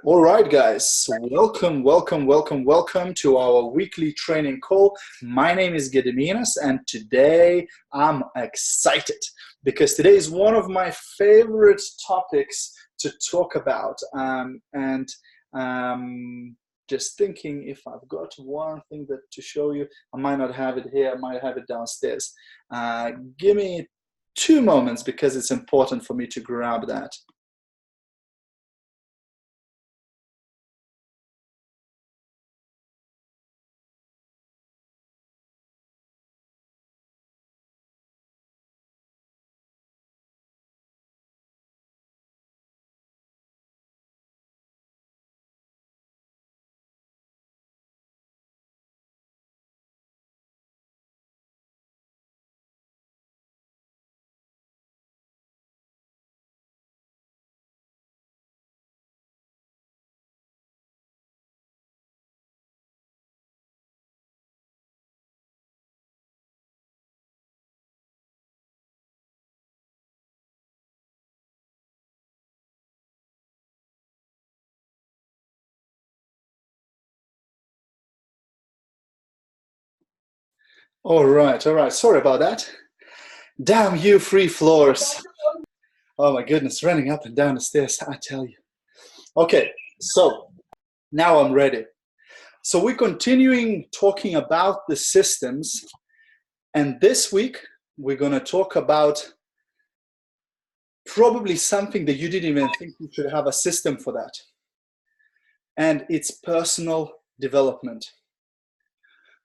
All right, guys, welcome to our weekly training call. My name is Gediminas, and today I'm excited because today is one of my favorite topics to talk about. Just thinking if I've got one thing to show you. I might not have it here, I might have it downstairs. Give me 2 moments because it's important for me to grab that. All right. Sorry about that. Damn you, free floors. Oh my goodness, running up and down the stairs, I tell you. Okay, so now I'm ready. So we're continuing talking about the systems, and this week we're going to talk about probably something that you didn't even think you should have a system for that. And it's personal development.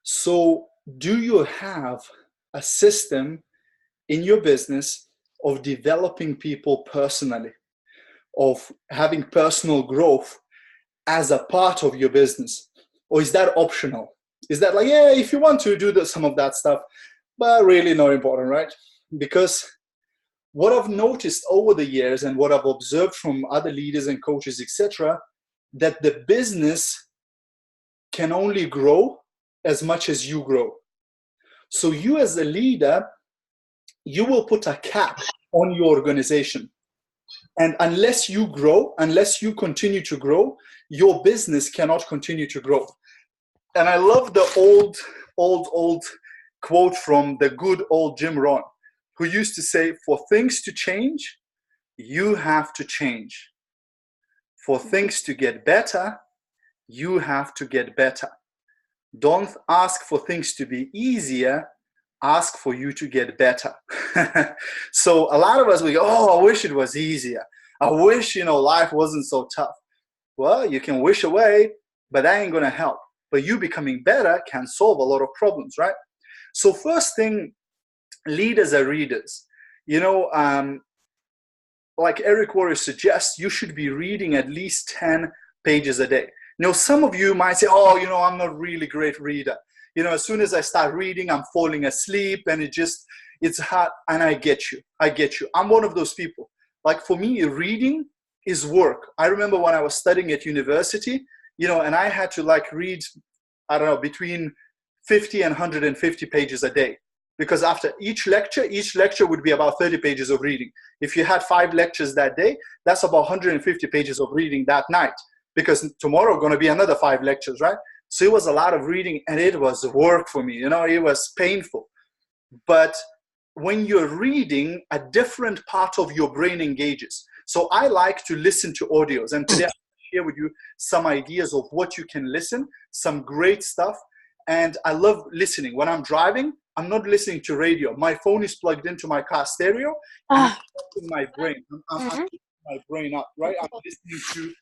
So do you have a system in your business of developing people personally, of having personal growth as a part of your business? Or is that optional? Is that like, yeah, if you want to do some of that stuff, but really not important, right? Because what I've noticed over the years and what I've observed from other leaders and coaches, etc., that the business can only grow as much as you grow. So you as a leader, you will put a cap on your organization. And unless you grow, unless you continue to grow, your business cannot continue to grow. And I love the old quote from the good old Jim Rohn, who used to say, for things to change, you have to change. For things to get better, you have to get better. Don't ask for things to be easier, ask for you to get better. So a lot of us, we go, oh, I wish it was easier. I wish, life wasn't so tough. Well, you can wish away, but that ain't gonna help. But you becoming better can solve a lot of problems, right? So first thing, leaders are readers. Like Eric Warrior suggests, you should be reading at least 10 pages a day. Some of you might say, oh, I'm not really great reader. As soon as I start reading, I'm falling asleep and it's hard. And I get you. I'm one of those people. Like for me, reading is work. I remember when I was studying at university, and I had to read, I don't know, between 50 and 150 pages a day. Because after each lecture would be about 30 pages of reading. If you had 5 lectures that day, that's about 150 pages of reading that night. Because tomorrow going to be another 5 lectures, right? So it was a lot of reading, and it was work for me. It was painful. But when you're reading, a different part of your brain engages. So I like to listen to audios, and today I'll share with you some ideas of what you can listen, some great stuff. And I love listening. When I'm driving, I'm not listening to radio. My phone is plugged into my car stereo, and I'm in my brain. I'm keeping my brain up, right? I'm listening to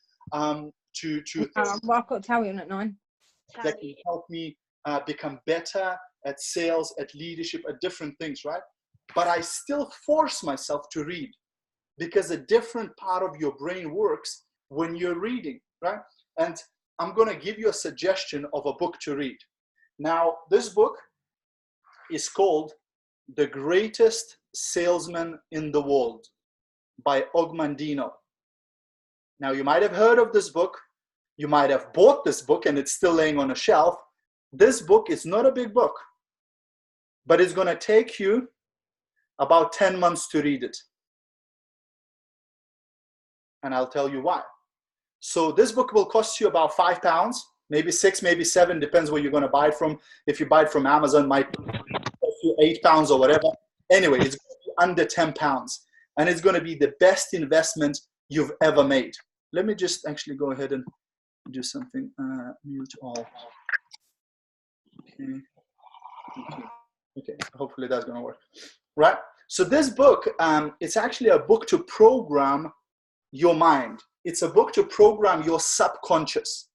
well, I've got Italian at 9. That can help me become better at sales, at leadership, at different things, right? But I still force myself to read because a different part of your brain works when you're reading, right? And I'm going to give you a suggestion of a book to read. Now, this book is called The Greatest Salesman in the World by Ogmandino. Now, you might have heard of this book. You might have bought this book and it's still laying on a shelf. This book is not a big book, but it's going to take you about 10 months to read it. And I'll tell you why. So this book will cost you about £5, maybe 6, maybe 7, depends where you're going to buy it from. If you buy it from Amazon, it might cost you £8 or whatever. Anyway, it's going to be under £10, and it's going to be the best investment you've ever made. Let me just actually go ahead and do something. Mute all. Okay. Hopefully that's going to work. Right. So this book, it's actually a book to program your mind. It's a book to program your subconscious.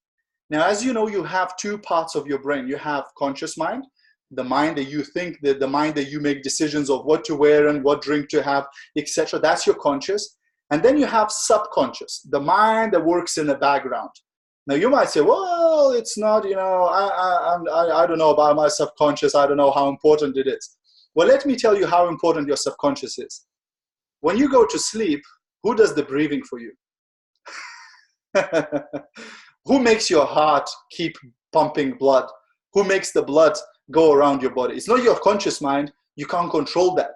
Now, as you know, you have two parts of your brain. You have conscious mind, the mind that you think, the mind that you make decisions of what to wear and what drink to have, etc. That's your conscious. And then you have subconscious, the mind that works in the background. Now you might say, well, it's not, I don't know about my subconscious. I don't know how important it is. Well, let me tell you how important your subconscious is. When you go to sleep, who does the breathing for you? Who makes your heart keep pumping blood? Who makes the blood go around your body? It's not your conscious mind. You can't control that.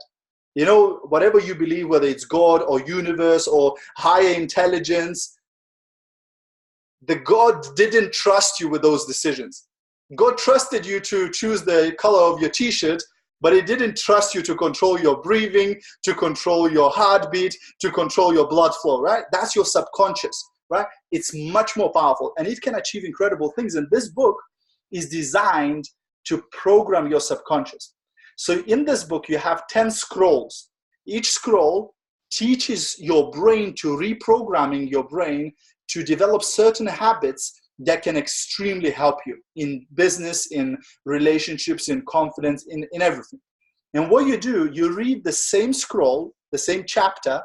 You know, whatever you believe, whether it's God or universe or higher intelligence, the God didn't trust you with those decisions. God trusted you to choose the color of your t-shirt, but it didn't trust you to control your breathing, to control your heartbeat, to control your blood flow, right? That's your subconscious, right? It's much more powerful, and it can achieve incredible things. And this book is designed to program your subconscious. So in this book, you have 10 scrolls. Each scroll teaches your brain to reprogramming your brain to develop certain habits that can extremely help you in business, in relationships, in confidence, in everything. And what you do, you read the same scroll, the same chapter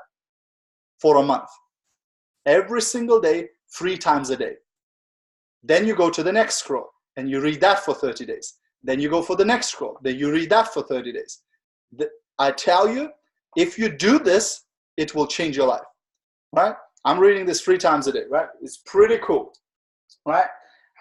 for a month. Every single day, 3 times a day. Then you go to the next scroll and you read that for 30 days. Then you go for the next scroll. Then you read that for 30 days. I tell you, if you do this, it will change your life, right? I'm reading this 3 times a day, right? It's pretty cool, right?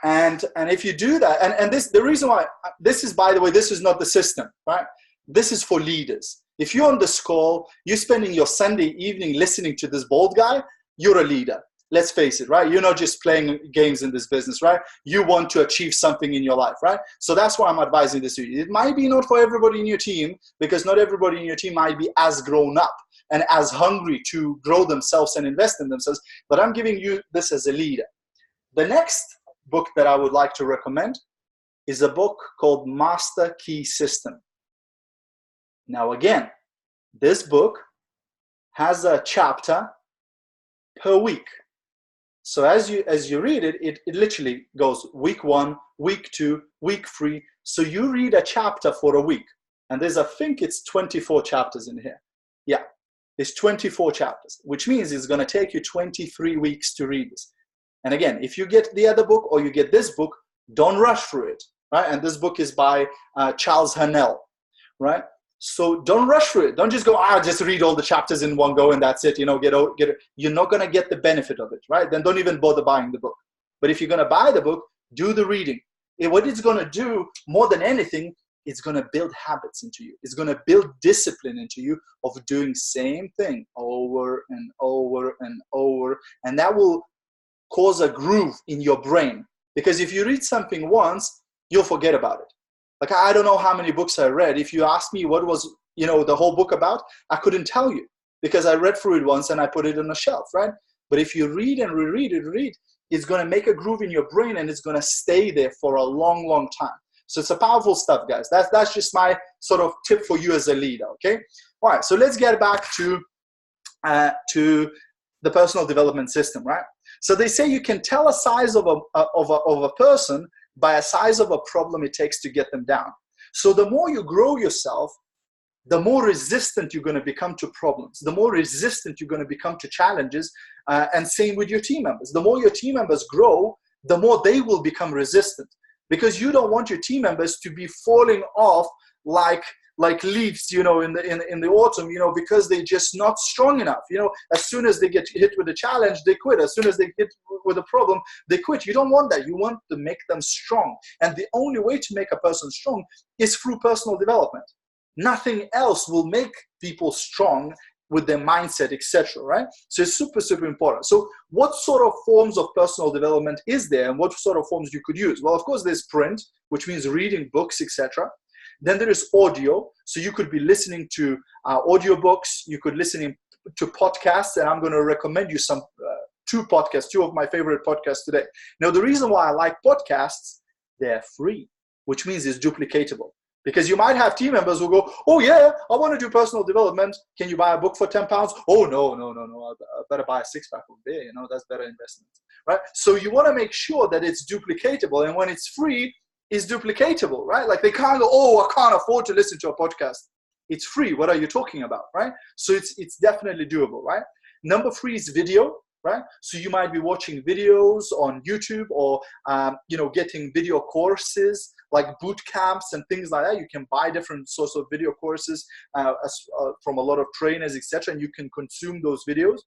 And if you do that, and this, the reason why, this is, by the way, this is not the system, right? This is for leaders. If you're on this call, you're spending your Sunday evening listening to this bald guy, you're a leader. Let's face it, right? You're not just playing games in this business, right? You want to achieve something in your life, right? So that's why I'm advising this to you. It might be not for everybody in your team, because not everybody in your team might be as grown up and as hungry to grow themselves and invest in themselves, but I'm giving you this as a leader. The next book that I would like to recommend is a book called Master Key System. Now again, this book has a chapter per week. So as you read it, it literally goes week 1, week 2, week 3. So you read a chapter for a week. And there's, I think it's 24 chapters in here. Yeah, it's 24 chapters, which means it's going to take you 23 weeks to read this. And again, if you get the other book or you get this book, don't rush through it, right? And this book is by Charles Hanel, right? So don't rush through it. Don't just go, just read all the chapters in one go and that's it. You know, get it. You're not going to get the benefit of it, right? Then don't even bother buying the book. But if you're going to buy the book, do the reading. What it's going to do more than anything, it's going to build habits into you. It's going to build discipline into you of doing same thing over and over and over. And that will cause a groove in your brain. Because if you read something once, you'll forget about it. Like, I don't know how many books I read. If you ask me what was, the whole book about, I couldn't tell you, because I read through it once and I put it on a shelf, right? But if you read and reread it, it's going to make a groove in your brain and it's going to stay there for a long, long time. So it's a powerful stuff, guys. That's just my sort of tip for you as a leader, okay? All right, so let's get back to the personal development system, right? So they say you can tell a size of a person by a size of a problem it takes to get them down. So the more you grow yourself, the more resistant you're going to become to problems, the more resistant you're going to become to challenges, and same with your team members. The more your team members grow, the more they will become resistant, because you don't want your team members to be falling off like leaves, in the autumn, because they're just not strong enough. As soon as they get hit with a challenge, they quit. As soon as they hit with a problem, they quit. You don't want that. You want to make them strong. And the only way to make a person strong is through personal development. Nothing else will make people strong with their mindset, etc., right? So it's super, super important. So what sort of forms of personal development is there, and what sort of forms you could use? Well, of course, there's print, which means reading books, etc. Then there is audio. So you could be listening to audiobooks. You could listen to podcasts, and I'm going to recommend you some two podcasts, two of my favorite podcasts today. Now, the reason why I like podcasts, they're free, which means it's duplicatable. Because you might have team members who go, oh yeah, I want to do personal development. Can you buy a book for £10? Oh, no. I better buy a six-pack of beer. That's better investment, right? So you want to make sure that it's duplicatable. And when it's free, it's duplicatable, right? Like they can't go, oh, I can't afford to listen to a podcast. It's free. What are you talking about, right? So it's definitely doable, right? Number 3 is video. Right? So you might be watching videos on YouTube or, getting video courses like boot camps and things like that. You can buy different sorts of video courses from a lot of trainers, etc. And you can consume those videos.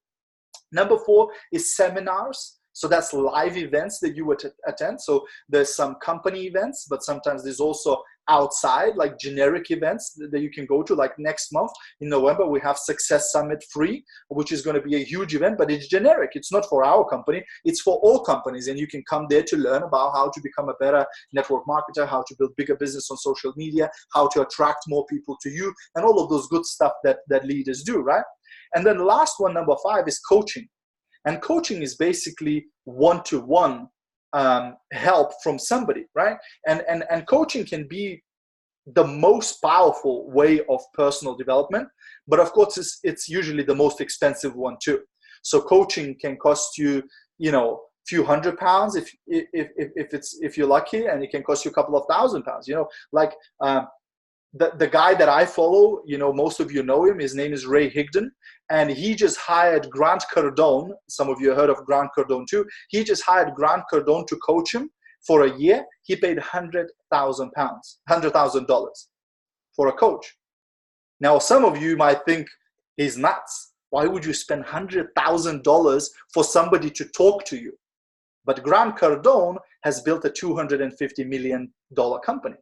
Number 4 is seminars. So that's live events that you would attend. So there's some company events, but sometimes there's also outside, like generic events that you can go to. Like next month in November, we have Success Summit Free, which is going to be a huge event, but it's generic. It's not for our company. It's for all companies. And you can come there to learn about how to become a better network marketer, how to build bigger business on social media, how to attract more people to you, and all of those good stuff that leaders do, right? And then the last one, number 5, is coaching. And coaching is basically one-to-one help from somebody, right? And coaching can be the most powerful way of personal development, but of course it's usually the most expensive one too. So coaching can cost you, few £100 if you're lucky, and it can cost you a couple of £1,000. The guy that I follow, most of you know him. His name is Ray Higdon, and he just hired Grant Cardone. Some of you heard of Grant Cardone too. He just hired Grant Cardone to coach him for a year. He paid $100,000 for a coach. Now, some of you might think he's nuts. Why would you spend $100,000 for somebody to talk to you? But Grant Cardone has built a $250 million company.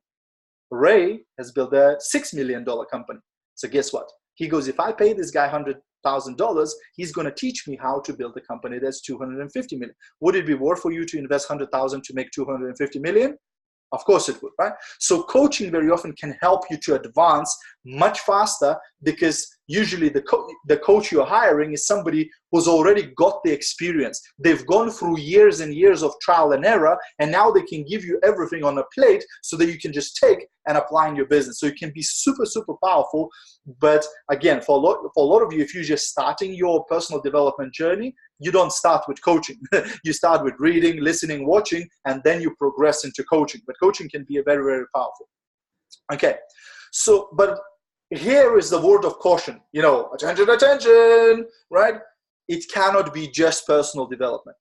Ray has built a $6 million company. So guess what? He goes, if I pay this guy $100,000, he's going to teach me how to build a company that's $250 million. Would it be worth for you to invest $100,000 to make $250 million? Of course it would, right? So coaching very often can help you to advance much faster, because usually the coach you're hiring is somebody who's already got the experience. They've gone through years and years of trial and error, and now they can give you everything on a plate so that you can just take and apply in your business. So it can be super, super powerful. But again, for a lot of you, if you're just starting your personal development journey, you don't start with coaching. You start with reading, listening, watching, and then you progress into coaching. But coaching can be very, very powerful. Okay, so, but here is the word of caution, attention, right? It cannot be just personal development,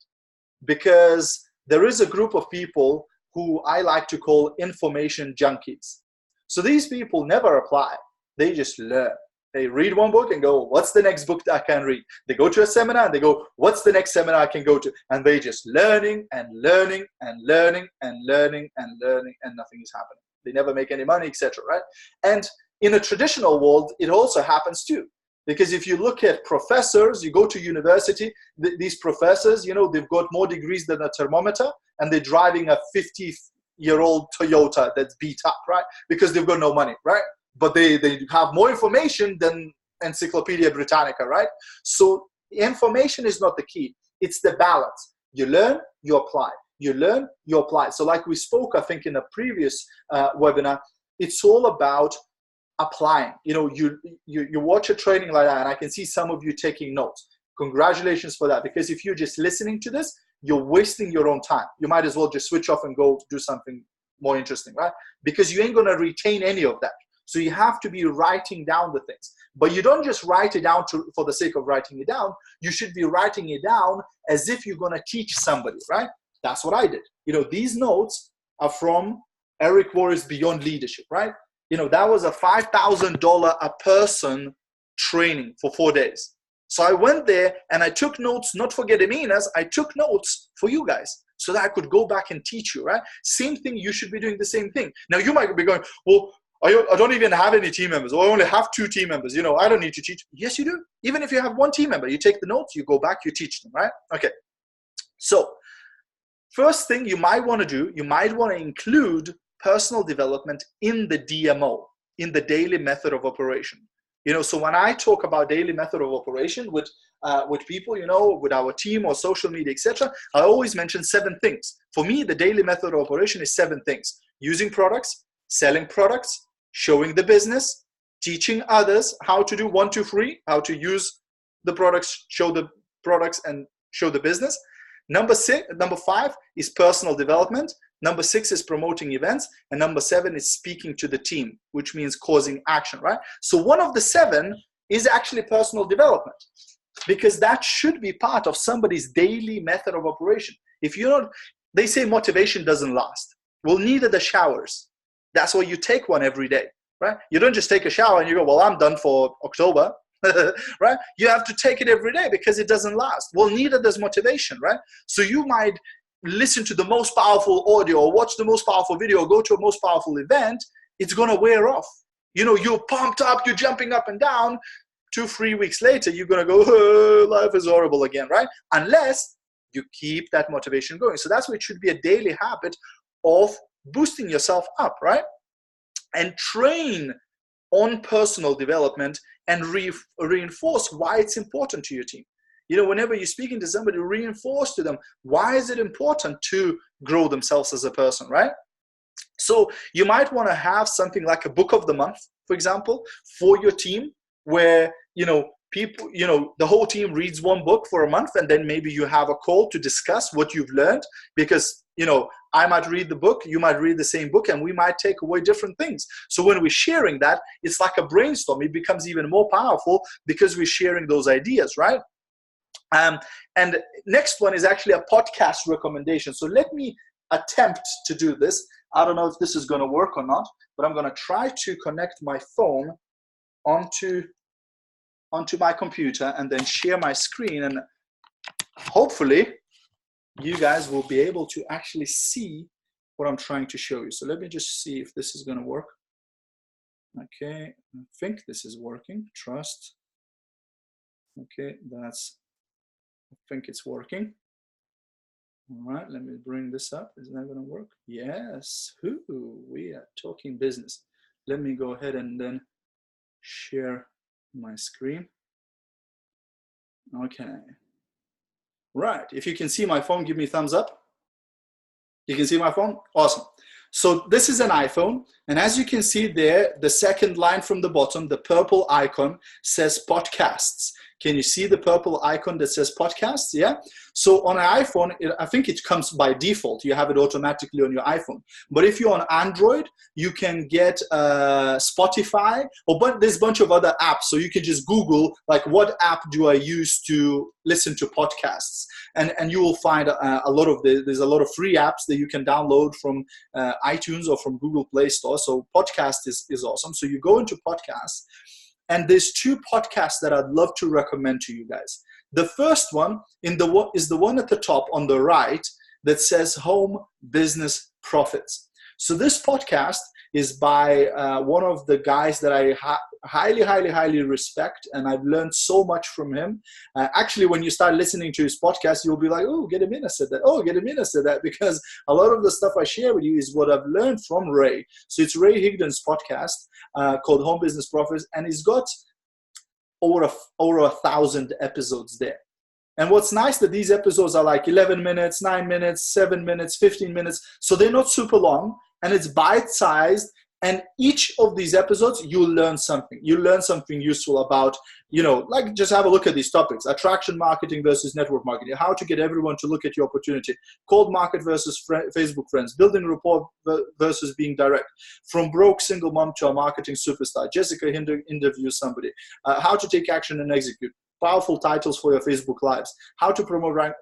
because there is a group of people who I like to call information junkies. So these people never apply. They just learn. They read one book and go, what's the next book that I can read? They go to a seminar and they go, what's the next seminar I can go to? And they just learning and learning and learning and learning and learning, and nothing is happening. They never make any money, etc., right? And in a traditional world, it also happens too. Because if you look at professors, you go to university, these professors, they've got more degrees than a thermometer, and they're driving a 50-year-old Toyota that's beat up, right? Because they've got no money, right? But they have more information than Encyclopedia Britannica, right? So information is not the key. It's the balance. You learn, you apply. You learn, you apply. So like we spoke, I think, in a previous webinar, it's all about applying. You watch a training like that, and I can see some of you taking notes. Congratulations for that, because if you're just listening to this, you're wasting your own time. You might as well just switch off and go do something more interesting, right? Because you ain't going to retain any of that. So you have to be writing down the things. But you don't just write it down for the sake of writing it down. You should be writing it down as if you're going to teach somebody, right? That's what I did. These notes are from Eric Worre's Beyond Leadership, right? That was a $5,000 a person training for 4 days. So I went there and I took notes, not for Gediminas, I took notes for you guys so that I could go back and teach you, right? Same thing, you should be doing the same thing. Now you might be going, well, I don't even have any team members, or I only have 2 team members. I don't need to teach. Yes, you do. Even if you have 1 team member, you take the notes, you go back, you teach them, right? Okay. So first thing you might want to do, you might want to include personal development in the DMO, in the daily method of operation. So when I talk about daily method of operation with people, with our team or social media, etc., I always mention 7 things. For me, the daily method of operation is 7 things: using products, selling products, showing the business, teaching others how to do 1, 2, 3, how to use the products, show the products, and show the business. Number 5 is personal development. Number 6 is promoting events. And number 7 is speaking to the team, which means causing action, right? So one of the 7 is actually personal development, because that should be part of somebody's daily method of operation. If you're not, they say motivation doesn't last. Well, neither the showers. That's why you take one every day, right? You don't just take a shower and you go, well, I'm done for October. Right? You have to take it every day because it doesn't last. Well, neither does motivation, right? So you might listen to the most powerful audio or watch the most powerful video or go to a most powerful event. It's going to wear off. You're pumped up, you're jumping up and down. 2-3 weeks later, you're going to go, oh, life is horrible again, right? Unless you keep that motivation going. So that's why it should be a daily habit of boosting yourself up, right? And train on personal development and reinforce why it's important to your team. Whenever you're speaking to somebody, reinforce to them, why is it important to grow themselves as a person, right? So you might want to have something like a book of the month, for example, for your team, where, people, the whole team reads 1 book for a month, and then maybe you have a call to discuss what you've learned, because, I might read the book, you might read the same book, and we might take away different things. So when we're sharing that, it's like a brainstorm. It becomes even more powerful because we're sharing those ideas, right? And next one is actually a podcast recommendation. So let me attempt to do this. I don't know if this is going to work or not, but I'm going to try to connect my phone onto my computer and then share my screen, and hopefully you guys will be able to actually see what I'm trying to show you. So let me just see if this is going to work. Okay, I think this is working. Trust. Okay, I think it's working. All right, let me bring this up. Is that going to work? Yes. We are talking business. Let me go ahead and then share my screen. Okay. Right. If you can see my phone, give me a thumbs up. You can see my phone? Awesome. So this is an iPhone. And as you can see there, the second line from the bottom, the purple icon says podcasts. Can you see the purple icon that says podcasts? Yeah. So on an iPhone, I think it comes by default. You have it automatically on your iPhone. But if you're on Android, you can get Spotify, but there's a bunch of other apps. So you can just Google, like, what app do I use to listen to podcasts? And you will find there's a lot of free apps that you can download from iTunes or from Google Play Store. So podcast is awesome. So you go into podcasts, and there's 2 podcasts that I'd love to recommend to you guys. The first one is the one at the top on the right that says Home Business Profits. So this podcast is by one of the guys that I highly respect, and I've learned so much from him. Actually, when you start listening to his podcast, you'll be like, oh, Gediminas said that. Oh, Gediminas said that, because a lot of the stuff I share with you is what I've learned from Ray. So it's Ray Higdon's podcast called Home Business Profits, and he's got over 1,000 episodes there. And what's nice that these episodes are like 11 minutes, 9 minutes, 7 minutes, 15 minutes. So they're not super long, and it's bite-sized. And each of these episodes, you'll learn something. You'll learn something useful about, like, just have a look at these topics: attraction marketing versus network marketing, how to get everyone to look at your opportunity, cold market versus Facebook friends, building rapport versus being direct, from broke single mom to a marketing superstar. Jessica interviews somebody, how to take action and execute, powerful titles for your Facebook lives, how to promote rank.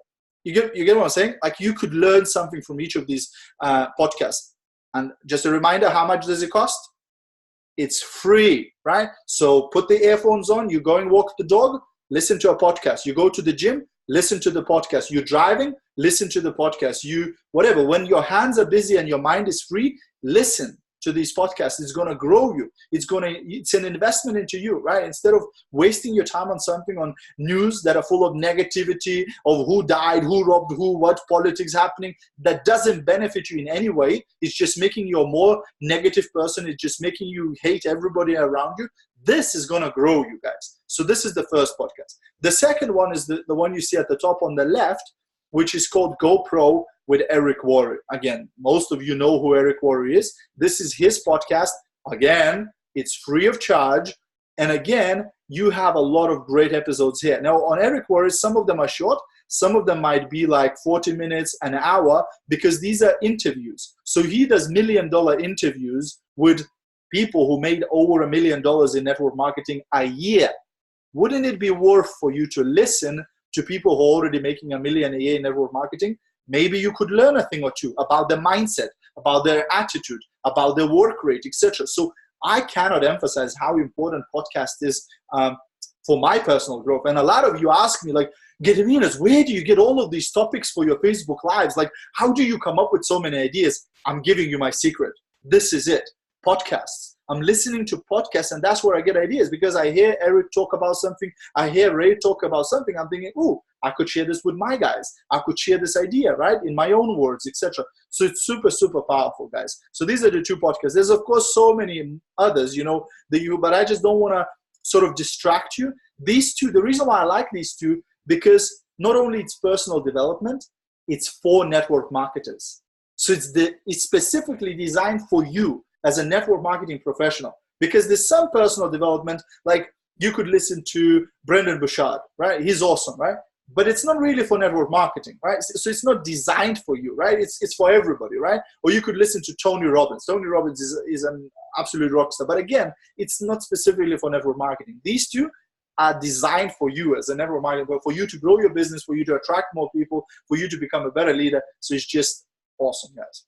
You get what I'm saying? Like, you could learn something from each of these podcasts. And just a reminder, how much does it cost? It's free, right? So put the earphones on, you go and walk the dog, listen to a podcast. You go to the gym, listen to the podcast. You're driving, listen to the podcast. Whatever, when your hands are busy and your mind is free, listen. to these podcasts. It's going to grow you. It's an investment into you, right? Instead of wasting your time on something, on news that are full of negativity of who died, who robbed who, what politics happening, that doesn't benefit you in any way. It's just making you a more negative person. It's just making you hate everybody around you. This is going to grow you guys. So this is the first podcast. The second one is the one you see at the top on the left, which is called GoPro with Eric Worre. Again, most of you know who Eric Worre is. This is his podcast. Again, it's free of charge. And again, you have a lot of great episodes here. Now, on Eric Worre, some of them are short. Some of them might be like 40 minutes, an hour, because these are interviews. So he does $1 million interviews with people who made over $1 million in network marketing a year. Wouldn't it be worth for you to listen to people who are already making $1 million a year in network marketing? Maybe you could learn a thing or two about their mindset, about their attitude, about their work rate, etc. So I cannot emphasize how important podcast is for my personal growth. And a lot of you ask me, like, Gediminas, where do you get all of these topics for your Facebook Lives? Like, how do you come up with so many ideas? I'm giving you my secret. This is it. Podcasts. I'm listening to podcasts, and that's where I get ideas, because I hear Eric talk about something, I hear Ray talk about something, I'm thinking, oh, I could share this with my guys. I could share this idea, right, in my own words, etc. So it's super, super powerful, guys. So these are the two podcasts. There's, of course, so many others, but I just don't want to sort of distract you. These two, the reason why I like these two, because not only it's personal development, it's for network marketers. So it's specifically designed for you as a network marketing professional, because there's some personal development, like you could listen to Brendan Bouchard, right? He's awesome, right? But it's not really for network marketing, right? So it's not designed for you, right? It's for everybody, right? Or you could listen to Tony Robbins. Tony Robbins is an absolute rock star. But again, it's not specifically for network marketing. These two are designed for you as a network marketer, for you to grow your business, for you to attract more people, for you to become a better leader. So it's just awesome, guys.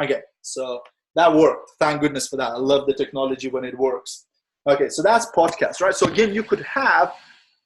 Okay, so that worked. Thank goodness for that. I love the technology when it works. Okay, so that's podcast, right? So again, you could have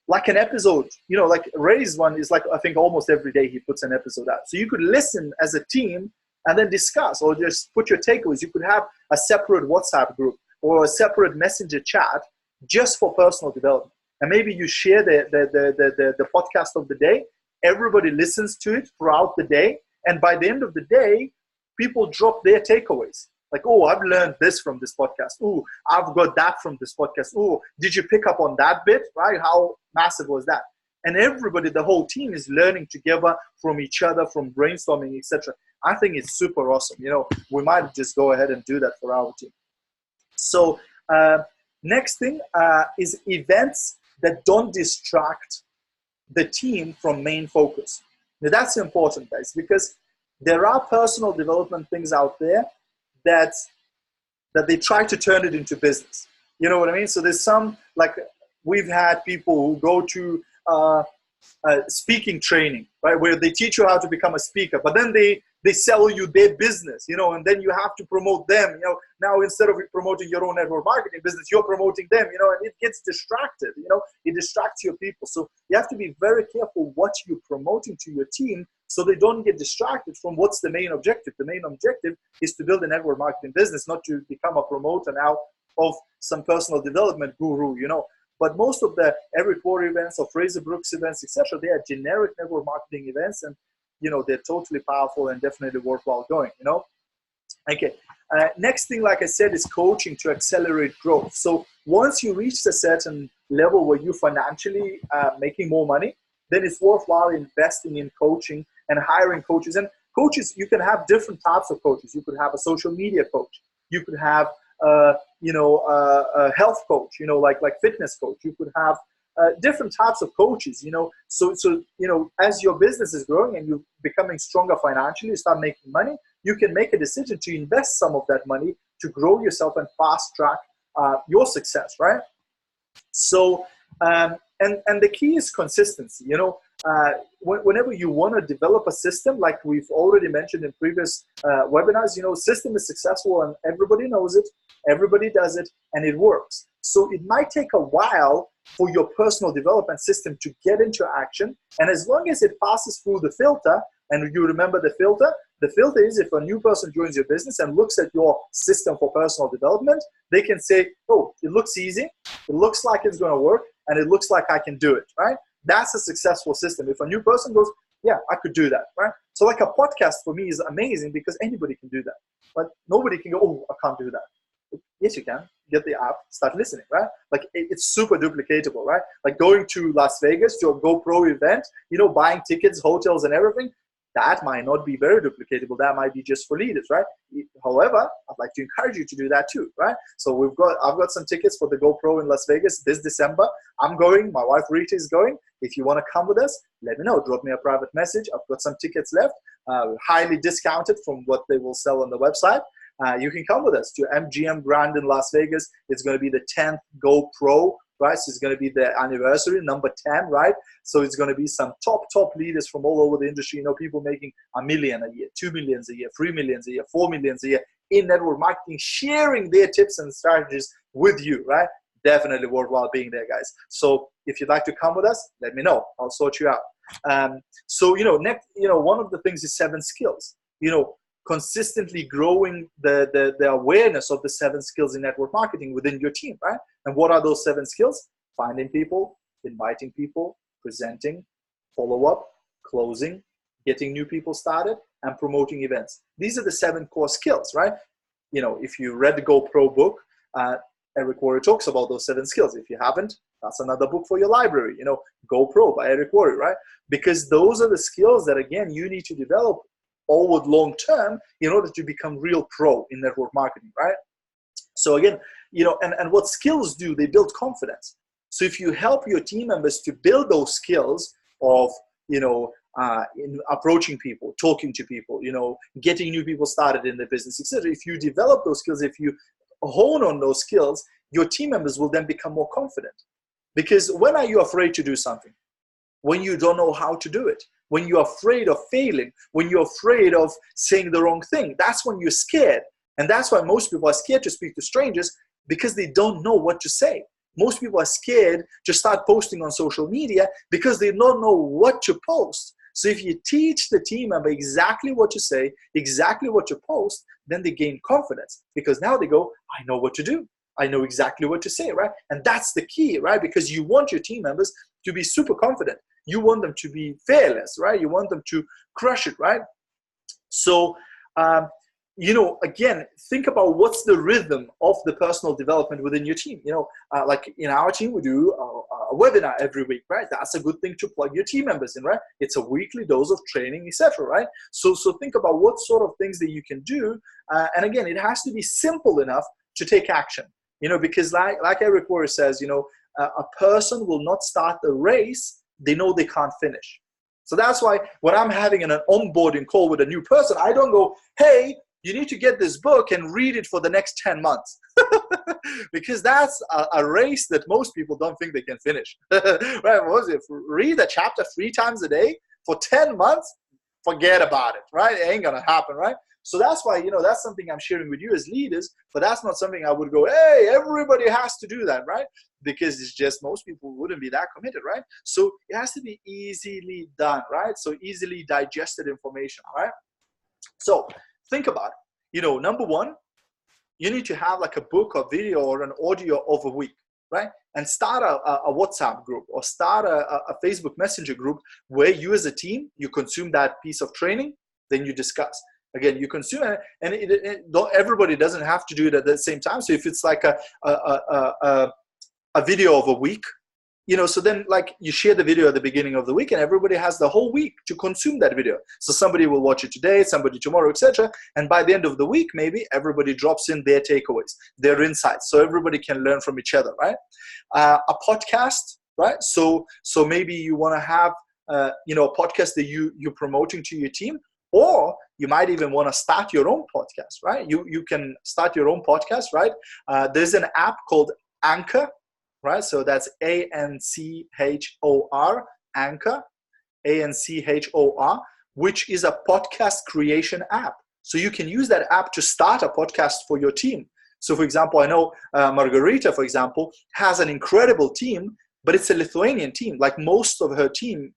like an episode, like Ray's one is like, I think almost every day he puts an episode out. So you could listen as a team and then discuss, or just put your takeaways. You could have a separate WhatsApp group or a separate messenger chat just for personal development. And maybe you share the podcast of the day. Everybody listens to it throughout the day. And by the end of the day, people drop their takeaways. Like, oh, I've learned this from this podcast. Oh, I've got that from this podcast. Oh, did you pick up on that bit, right? How massive was that? And everybody, the whole team is learning together from each other, from brainstorming, etc. I think it's super awesome. We might just go ahead and do that for our team. So next thing is events that don't distract the team from main focus. Now, that's important, guys, because there are personal development things out there that they try to turn it into business. You know what I mean? So there's some, like we've had people who go to speaking training, right, where they teach you how to become a speaker, but then they sell you their business, and then you have to promote them. Now instead of promoting your own network marketing business, you're promoting them, and it gets distracted, it distracts your people. So you have to be very careful what you're promoting to your team, so they don't get distracted from what's the main objective. The main objective is to build a network marketing business, not to become a promoter now of some personal development guru, But most of the Eric Worre events or Fraser Brooks events, etc., they are generic network marketing events, and they're totally powerful and definitely worthwhile going. Okay. Next thing, like I said, is coaching to accelerate growth. So once you reach a certain level where you're financially making more money, then it's worthwhile investing in coaching and hiring coaches. And coaches, you can have different types of coaches. You could have a social media coach. You could have a health coach, like fitness coach. You could have different types of coaches, So as your business is growing and you're becoming stronger financially, you start making money, you can make a decision to invest some of that money to grow yourself and fast track your success, right? So, and the key is consistency, whenever you want to develop a system, like we've already mentioned in previous webinars, system is successful and everybody knows it, everybody does it, and it works. So it might take a while for your personal development system to get into action. And as long as it passes through the filter, and you remember the filter, The filter is if a new person joins your business and looks at your system for personal development, they can say, oh, it looks easy, it looks like it's going to work, and it looks like I can do it, right? That's a successful system. If a new person goes, yeah, I could do that, right? So like a podcast for me is amazing because anybody can do that, but nobody can go, oh, I can't do that. Yes, you can. Get the app, start listening, right? Like it's super duplicatable, right? Like going to Las Vegas to a GoPro event, buying tickets, hotels and everything, that might not be very duplicatable. That might be just for leaders, right? However, I'd like to encourage you to do that too, right? So I've got some tickets for the GoPro in Las Vegas this December. I'm going, my wife Rita is going. If you want to come with us, let me know. Drop me a private message. I've got some tickets left, highly discounted from what they will sell on the website. You can come with us to MGM Grand in Las Vegas. It's going to be the 10th GoPro, right? So it's going to be the anniversary, number 10, right? So it's going to be some top leaders from all over the industry. People making $1 million a year, $2 million a year, $3 million a year, $4 million a year in network marketing, sharing their tips and strategies with you, right? Definitely worthwhile being there, guys. So if you'd like to come with us, let me know. I'll sort you out. So, next, one of the things is 7 skills. Consistently growing the awareness of the 7 skills in network marketing within your team, right? And what are those 7 skills? Finding people, inviting people, presenting, follow-up, closing, getting new people started, and promoting events. These are the 7 core skills, right? If you read the GoPro book, Eric Worre talks about those 7 skills. If you haven't, that's another book for your library, GoPro by Eric Worre, right? Because those are the skills that, again, you need to develop forward long term in order to become real pro in network marketing, right? So again, and what skills do, they build confidence. So if you help your team members to build those skills of, in approaching people, talking to people, getting new people started in the business, etc. If you develop those skills, if you hone on those skills, your team members will then become more confident. Because when are you afraid to do something? When you don't know how to do it, when you're afraid of failing, when you're afraid of saying the wrong thing, that's when you're scared. And that's why most people are scared to speak to strangers, because they don't know what to say. Most people are scared to start posting on social media because they don't know what to post. So if you teach the team member exactly what to say, exactly what to post, then they gain confidence, because now they go, I know what to do. I know exactly what to say, right? And that's the key, right? Because you want your team members to be super confident. You want them to be fearless, right? You want them to crush it, right? So, again, think about what's the rhythm of the personal development within your team. Like in our team, we do a webinar every week, right? That's a good thing to plug your team members in, right? It's a weekly dose of training, etc., right? So think about what sort of things that you can do. And again, it has to be simple enough to take action, because like Eric Worre says, a person will not start a race they know they can't finish. So that's why when I'm having an onboarding call with a new person, I don't go, hey, you need to get this book and read it for the next 10 months. Because that's a race that most people don't think they can finish. Right? Read a chapter 3 times a day for 10 months, forget about it, right? It ain't gonna happen, right? So that's why, that's something I'm sharing with you as leaders, but that's not something I would go, hey, everybody has to do that, right? Because it's just most people wouldn't be that committed, right? So it has to be easily done, right? So easily digested information, right? So think about it. Number one, you need to have like a book or video or an audio of a week, right? And start a WhatsApp group or start a Facebook Messenger group where you as a team, you consume that piece of training, then you discuss. Again, you consume it, and everybody doesn't have to do it at the same time. So if it's like a video of a week, so then like you share the video at the beginning of the week, and everybody has the whole week to consume that video. So somebody will watch it today, somebody tomorrow, etc. And by the end of the week, maybe everybody drops in their takeaways, their insights, so everybody can learn from each other, right? A podcast, right? So maybe you want to have a podcast that you're promoting to your team. Or you might even want to start your own podcast, right? You can start your own podcast, right? There's an app called Anchor, right? So that's ANCHOR, Anchor, ANCHOR, which is a podcast creation app. So you can use that app to start a podcast for your team. So for example, I know Margarita, for example, has an incredible team, but it's a Lithuanian team. Like most of her team,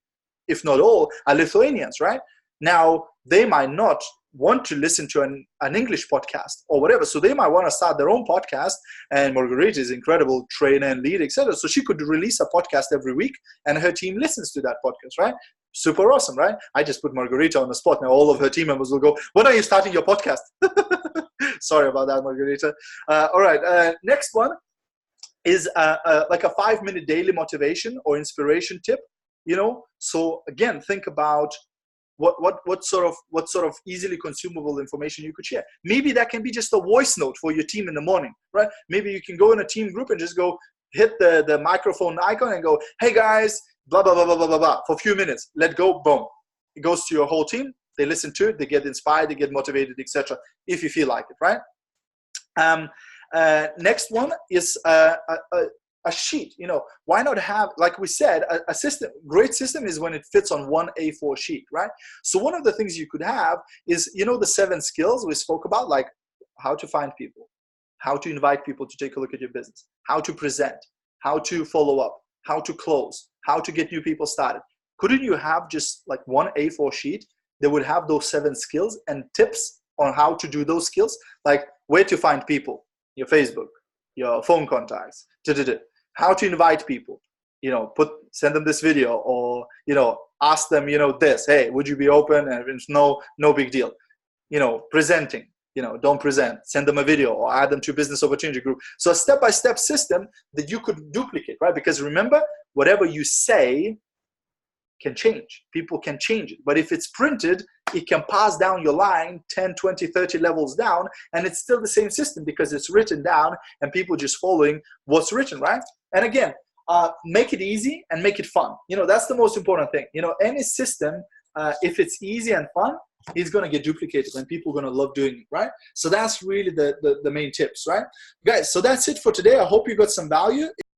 if not all, are Lithuanians, right? Now, they might not want to listen to an English podcast or whatever. So they might want to start their own podcast. And Margarita is incredible trainer and lead, etc. So she could release a podcast every week and her team listens to that podcast, right? Super awesome, right? I just put Margarita on the spot. Now all of her team members will go, when are you starting your podcast? Sorry about that, Margarita. All right, next one is like a 5-minute daily motivation or inspiration tip, So again, think about what sort of easily consumable information you could share. Maybe that can be just a voice note for your team in the morning, right? Maybe you can go in a team group and just go hit the microphone icon and go, hey guys, blah, blah, blah, blah, blah, blah, blah, for a few minutes. Let go, boom. It goes to your whole team. They listen to it. They get inspired. They get motivated, etc. If you feel like it, right? Next one is a sheet. Why not have, like we said, a system. Great system is when it fits on one A4 sheet, right? So one of the things you could have is, the 7 skills we spoke about, like how to find people, how to invite people to take a look at your business, how to present, how to follow up, how to close, how to get new people started. Couldn't you have just like one A4 sheet that would have those 7 skills and tips on how to do those skills, like where to find people, your Facebook, your phone contacts, how to invite people, send them this video, or, ask them, this, hey, would you be open? And it's no big deal. Presenting, don't present, send them a video or add them to a business opportunity group. So a step-by-step system that you could duplicate, right? Because remember, whatever you say can change. People can change it. But if it's printed, it can pass down your line 10, 20, 30 levels down, and it's still the same system because it's written down and people just following what's written, right? And again, make it easy and make it fun. That's the most important thing. Any system, if it's easy and fun, it's going to get duplicated and people are going to love doing it, right? So that's really the main tips, right? Guys, so that's it for today. I hope you got some value.